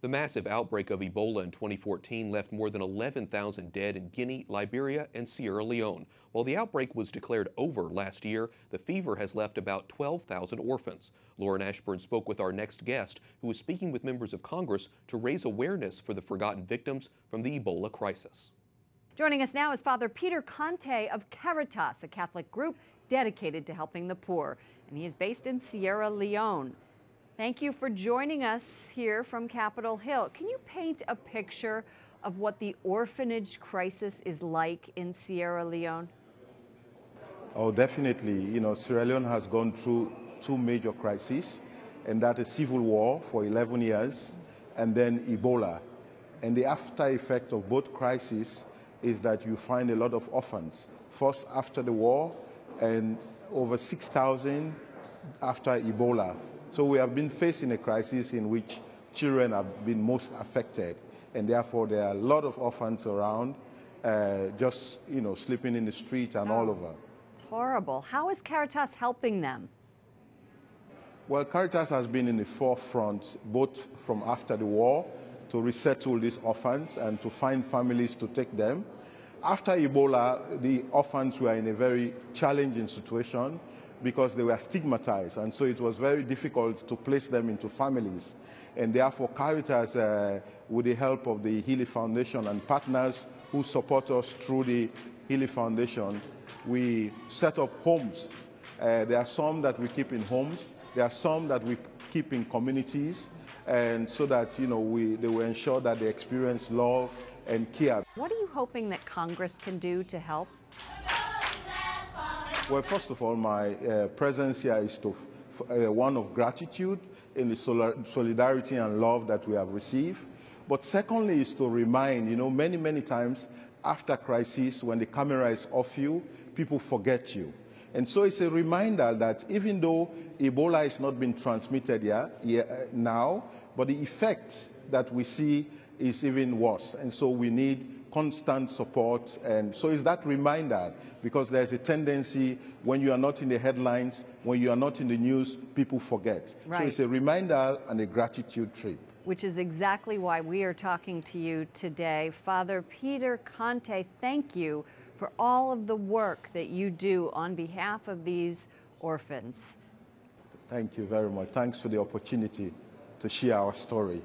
The massive outbreak of Ebola in 2014 left more than 11,000 dead in Guinea, Liberia, and Sierra Leone. While the outbreak was declared over last year, the fever has left about 12,000 orphans. Lauren Ashburn spoke with our next guest, who is speaking with members of Congress to raise awareness for the forgotten victims from the Ebola crisis. Joining us now is Father Peter Konteh of Caritas, a Catholic group dedicated to helping the poor, and he is based in Sierra Leone. Thank you for joining us here from Capitol Hill. Can you paint a picture of what the orphanage crisis is like in Sierra Leone? Oh, definitely. You know, Sierra Leone has gone through two major crises, and that is civil war for 11 years, and then Ebola. And the after effect of both crises is that you find a lot of orphans, first after the war, and over 6,000 after Ebola. So we have been facing a crisis in which children have been most affected, and therefore there are a lot of orphans around, just, you know, sleeping in the streets and all over. It's horrible. How is Caritas helping them? Well, Caritas has been in the forefront, both from after the war, to resettle these orphans and to find families to take them. After Ebola, the orphans were in a very challenging situation because they were stigmatized, and so it was very difficult to place them into families. And therefore, Caritas, with the help of the Healy Foundation and partners who support us through the Healy Foundation, we set up homes. There are some that we keep in homes, there are some that we keep in communities, and so that, you know, they will ensure that they experience love and care. What are you hoping that Congress can do to help? Well, first of all, my presence here is one of gratitude in the solidarity and love that we have received. But secondly is to remind, you know, many times after crisis, when the camera is off you, people forget you. And so it's a reminder that even though Ebola has not been transmitted now, but the effect that we see is even worse. And so we need constant support. And so it's that reminder, because there's a tendency when you are not in the headlines, when you are not in the news, people forget. Right. So it's a reminder and a gratitude trip. Which is exactly why we are talking to you today. Father Peter Konteh, thank you for all of the work that you do on behalf of these orphans. Thank you very much. Thanks for the opportunity to share our story.